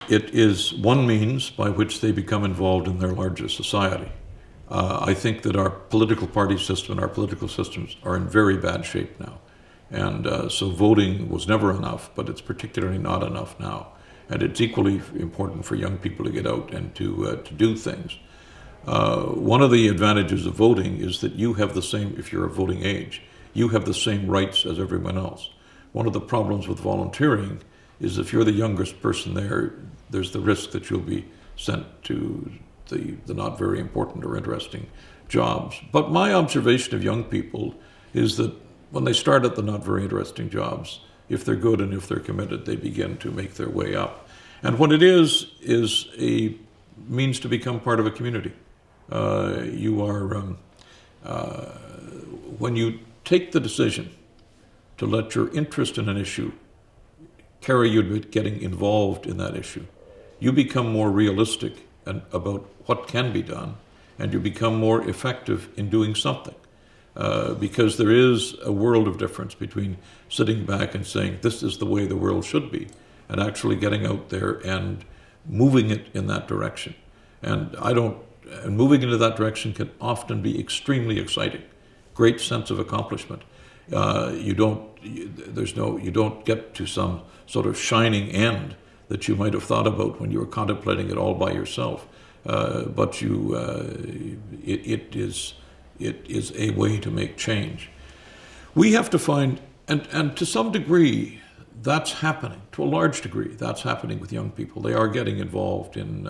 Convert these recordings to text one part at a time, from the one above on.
It is one means by which they become involved in their larger society. I think that our political party system and our political systems are in very bad shape now. And so voting was never enough, but it's particularly not enough now. And it's equally important for young people to get out and to do things. One of the advantages of voting is that you have the same, if you're of voting age, you have the same rights as everyone else. One of the problems with volunteering is if you're the youngest person there, there's the risk that you'll be sent to the not very important or interesting jobs. But my observation of young people is that when they start at the not very interesting jobs, if they're good and if they're committed, they begin to make their way up. And what it is a means to become part of a community. When you take the decision to let your interest in an issue carry you to getting involved in that issue, you become more realistic about what can be done, and you become more effective in doing something. Because there is a world of difference between sitting back and saying, this is the way the world should be, and actually getting out there and moving it in that direction. And moving into that direction can often be extremely exciting, great sense of accomplishment. You don't get to some sort of shining end that you might have thought about when you were contemplating it all by yourself. But it is a way to make change. We have to find, and to some degree, that's happening. To a large degree, that's happening with young people. They are getting involved in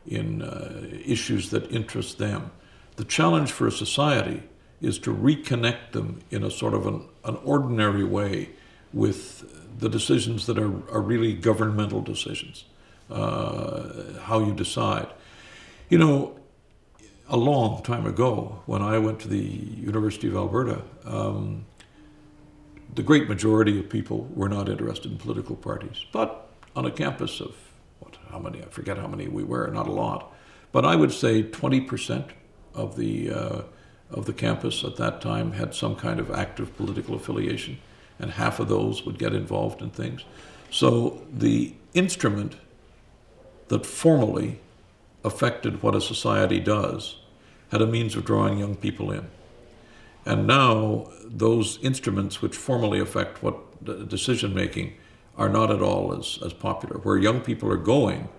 issues that interest them. The challenge for a society is to reconnect them in a sort of an ordinary way with the decisions that are really governmental decisions, how you decide. You know, a long time ago, when I went to the University of Alberta, the great majority of people were not interested in political parties. But on a campus of, I forget how many we were, not a lot. But I would say 20% of the campus at that time had some kind of active political affiliation, and half of those would get involved in things. So the instrument that formally affected what a society does had a means of drawing young people in. And now those instruments which formally affect what decision making are not at all as popular. Where young people are going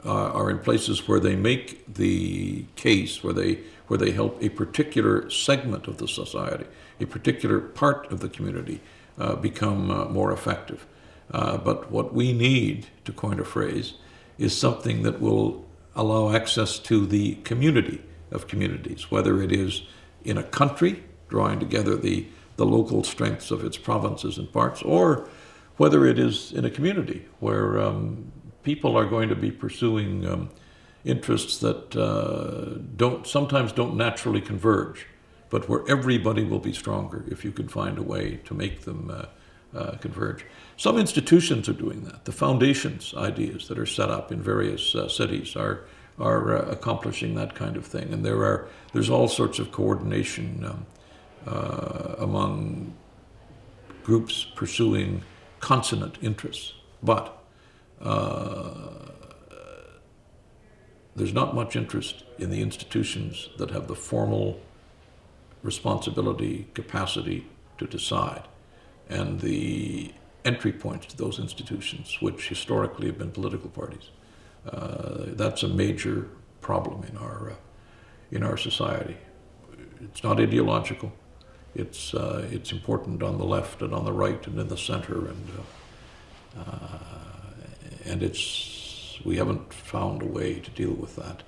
are in places where they make the case, where they help a particular segment of the society, a particular part of the community become more effective. But what we need, to coin a phrase, is something that will allow access to the community of communities, whether it is in a country, drawing together the local strengths of its provinces and parts, or whether it is in a community where people are going to be pursuing interests that sometimes don't naturally converge, but where everybody will be stronger if you can find a way to make them converge. Some institutions are doing that. The foundations ideas that are set up in various cities are accomplishing that kind of thing, and there's all sorts of coordination among groups pursuing consonant interests. But there's not much interest in the institutions that have the formal responsibility, capacity to decide, and the entry points to those institutions, which historically have been political parties. That's a major problem in our society. It's not ideological. It's important on the left and on the right and in the center, and we haven't found a way to deal with that.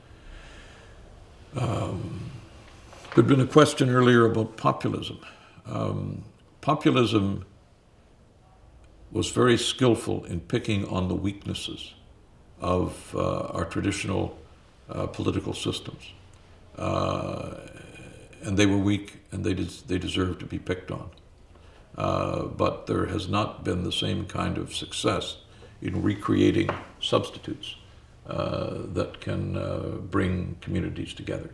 There'd been a question earlier about populism. Populism was very skillful in picking on the weaknesses of our traditional political systems. And they were weak, and they deserve to be picked on. But there has not been the same kind of success in recreating substitutes that can bring communities together.